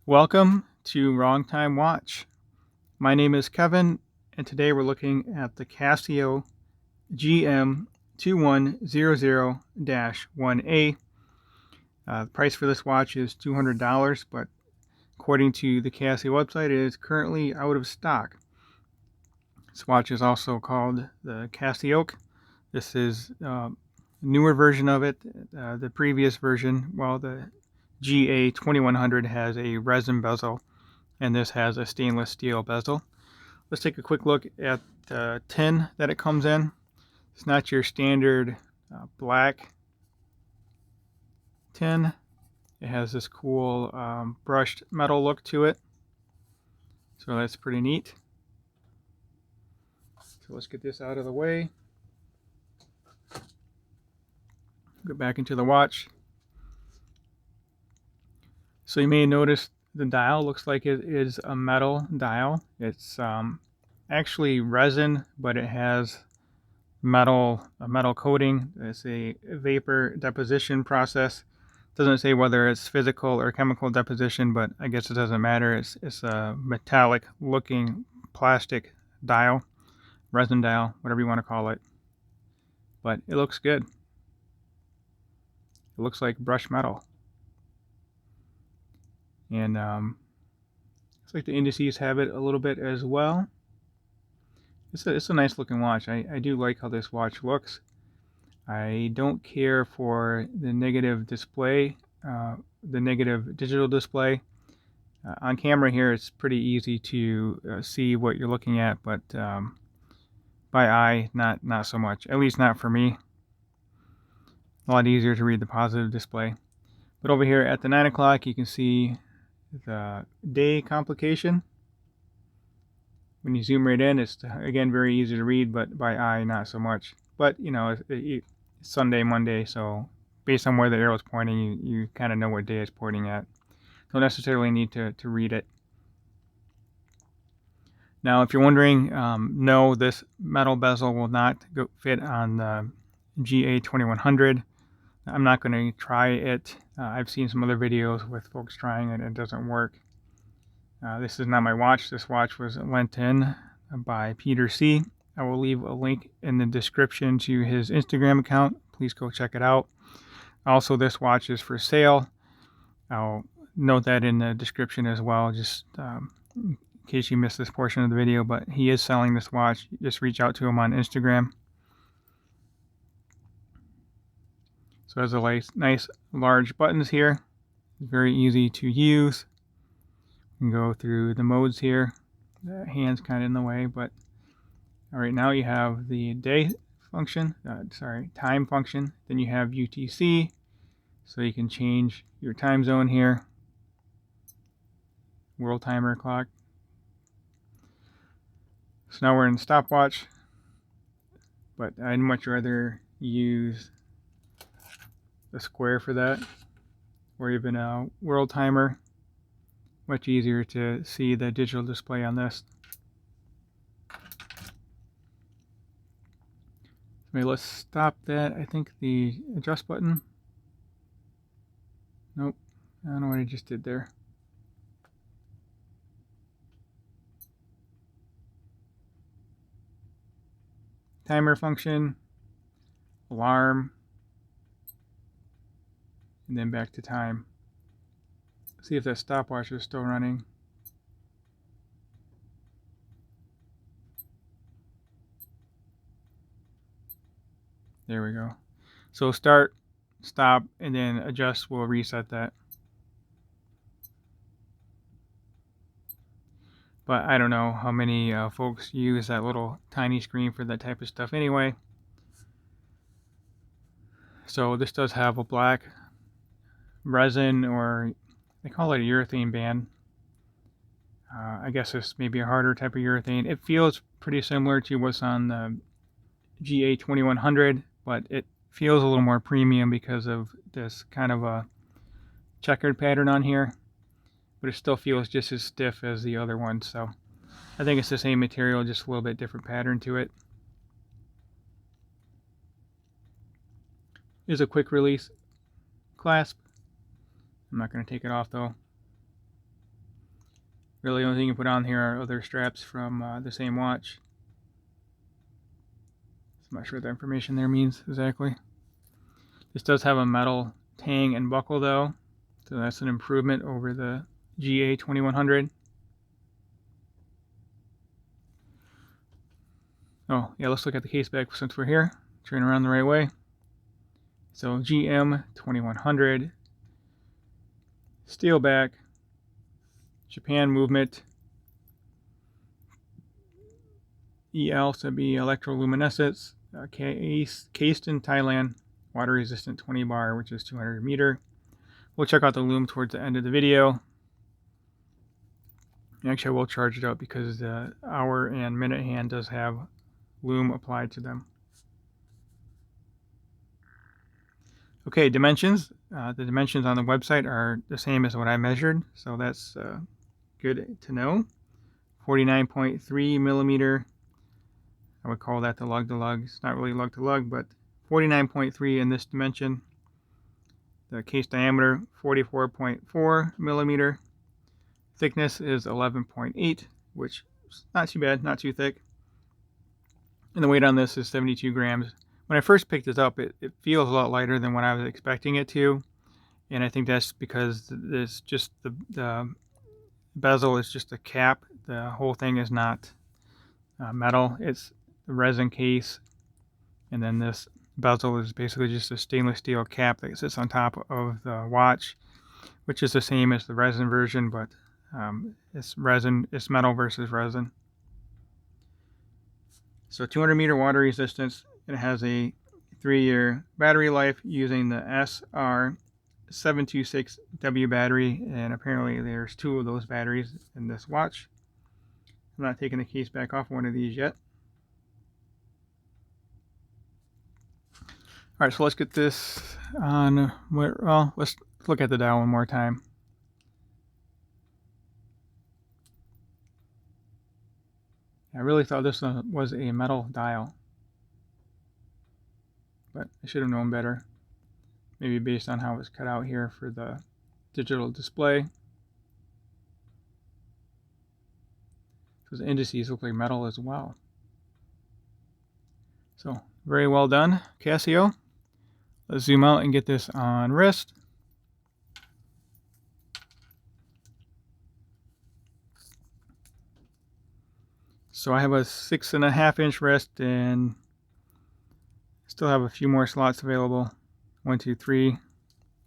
Welcome to Wrong Time Watch. My name is Kevin, and today we're looking at the Casio GM2100-1A. The price for this watch is $200, but according to the Casio website, it is currently out of stock. This watch is also called the Casioak. This is a newer version of it. The previous version, the GA2100 has a resin bezel, and this has a stainless steel bezel. Let's take a quick look at the tin that it comes in. It's not your standard black tin. It has this cool brushed metal look to it, so that's pretty neat. So let's get this out of the way. Go back into the watch. So you may notice the dial looks like it is a metal dial. It's actually resin, but it has a metal coating. It's a vapor deposition process. It doesn't say whether it's physical or chemical deposition, but I guess it doesn't matter. It's a metallic looking plastic dial, resin dial, whatever you want to call it. But it looks good. It looks like brushed metal. And looks like the indices have it a little bit as well. It's a nice looking watch. I do like how this watch looks. I don't care for the negative display, the negative digital display. On camera here, it's pretty easy to see what you're looking at, but by eye, not so much. At least not for me. A lot easier to read the positive display. But over here at the 9 o'clock, you can see the day complication. When you zoom right in, it's again very easy to read, but by eye, not so much. But you know, it's Sunday, Monday, so based on where the arrow is pointing, you kind of know what day it's pointing at. Don't necessarily need to read it. Now, if you're wondering, no, this metal bezel will not fit on the GA2100. I'm not going to try it. I've seen some other videos with folks trying it, and it doesn't work. This is not my watch. This watch was lent in by Peter C. I will leave a link in the description to his Instagram account. Please go check it out. Also, this watch is for sale. I'll note that in the description as well, just in case you missed this portion of the video, but he is selling this watch. Just reach out to him on Instagram. So it has a nice large buttons here. Very easy to use. You can go through the modes here. The hand's kind of in the way, but all right, now you have the day function, time function. Then you have UTC, so you can change your time zone here. World timer clock. So now we're in stopwatch, but I'd much rather use the square for that, or even a world timer. Much easier to see the digital display on this. Okay, let's stop that. I think the adjust button. Nope, I don't know what I just did there. Timer function, alarm, and then back to time. See if that stopwatch is still running. There we go. So start, stop, and then adjust will reset that. But I don't know how many folks use that little tiny screen for that type of stuff anyway. So this does have a black resin, or they call it a urethane band. I guess it's maybe a harder type of urethane. It feels pretty similar to what's on the GA2100, but it feels a little more premium because of this kind of a checkered pattern on here. But it still feels just as stiff as the other one, so I think it's the same material, just a little bit different pattern to it. Here's a quick release clasp. I'm not going to take it off though. Really, the only thing you put on here are other straps from the same watch. I'm not sure what the information there means exactly. This does have a metal tang and buckle though, so that's an improvement over the GA2100. Oh yeah, let's look at the case back since we're here. Turn around the right way. So GM2100, steel back, Japan movement, EL, so be electroluminescence, cased in Thailand, water resistant 20 bar, which is 200 meter. We'll check out the loom towards the end of the video. Actually, I will charge it up because the hour and minute hand does have loom applied to them. Okay, dimensions. The dimensions on the website are the same as what I measured, so that's good to know. 49.3 millimeter. I would call that the lug-to-lug. It's not really lug-to-lug, but 49.3 in this dimension. The case diameter, 44.4 millimeter. Thickness is 11.8, which is not too bad, not too thick. And the weight on this is 72 grams. When I first picked this up, it feels a lot lighter than what I was expecting it to. And I think that's because it's just the bezel is just a cap. The whole thing is not metal. It's the resin case. And then this bezel is basically just a stainless steel cap that sits on top of the watch, which is the same as the resin version, but it's metal versus resin. So 200 meter water resistance. It has a 3-year battery life using the SR726W battery, and apparently there's 2 of those batteries in this watch. I'm not taking the case back off one of these yet. All right, so let's get this on. Well, let's look at the dial one more time. I really thought this was a metal dial, but I should have known better. Maybe based on how it's cut out here for the digital display. Because the indices look like metal as well. So, very well done, Casio. Let's zoom out and get this on wrist. So I have a 6.5 inch wrist and still have a few more slots available. 1, 2, 3.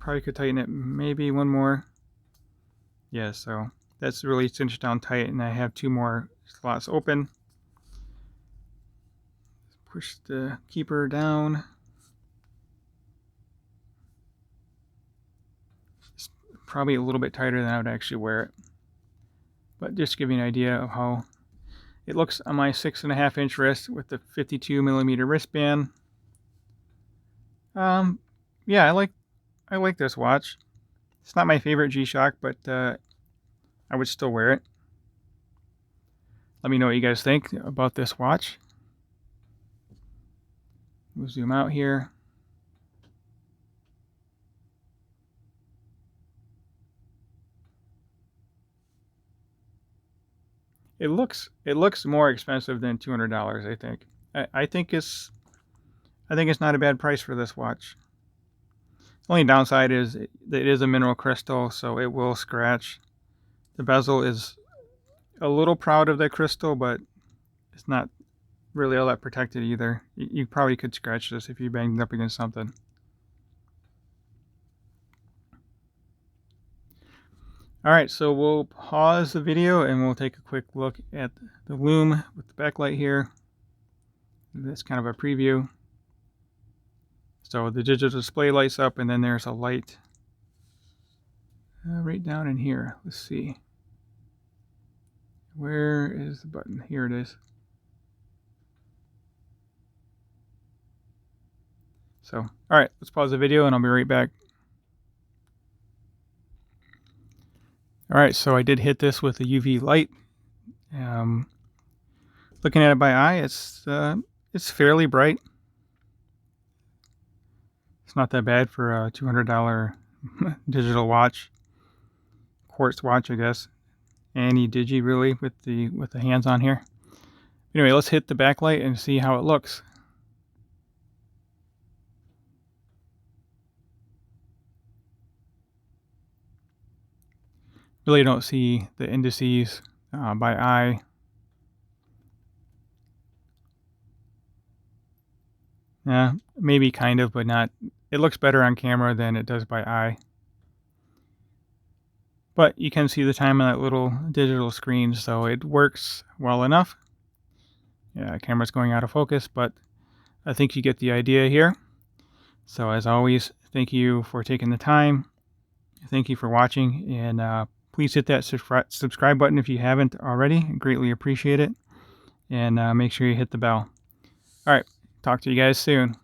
Probably could tighten it maybe one more. Yeah, so that's really cinched down tight, and I have 2 more slots open. Push the keeper down. It's probably a little bit tighter than I would actually wear it. But just to give you an idea of how it looks on my 6.5 inch wrist with the 52 millimeter wristband. Yeah, I like this watch. It's not my favorite G-Shock, but I would still wear it. Let me know what you guys think about this watch. We'll zoom out here. It looks more expensive than $200, I think. I think it's not a bad price for this watch. The only downside is that it is a mineral crystal, so it will scratch. The bezel is a little proud of that crystal, but it's not really all that protected either. You probably could scratch this if you banged it up against something. Alright, so we'll pause the video and we'll take a quick look at the loom with the backlight here. That's kind of a preview. So the digital display lights up, and then there's a light right down in here. Let's see. Where is the button? Here it is. So, alright, let's pause the video and I'll be right back. Alright, so I did hit this with a UV light. Looking at it by eye, it's fairly bright. It's not that bad for a $200 digital watch. Quartz watch, I guess. any digi really with the hands on here. Anyway, let's hit the backlight and see how it looks. Really don't see the indices by eye. Yeah, maybe kind of, but not. It looks better on camera than it does by eye. But you can see the time on that little digital screen, so it works well enough. Yeah, camera's going out of focus, but I think you get the idea here. So as always, thank you for taking the time. Thank you for watching, and please hit that subscribe button if you haven't already. I greatly appreciate it. And make sure you hit the bell. All right, talk to you guys soon.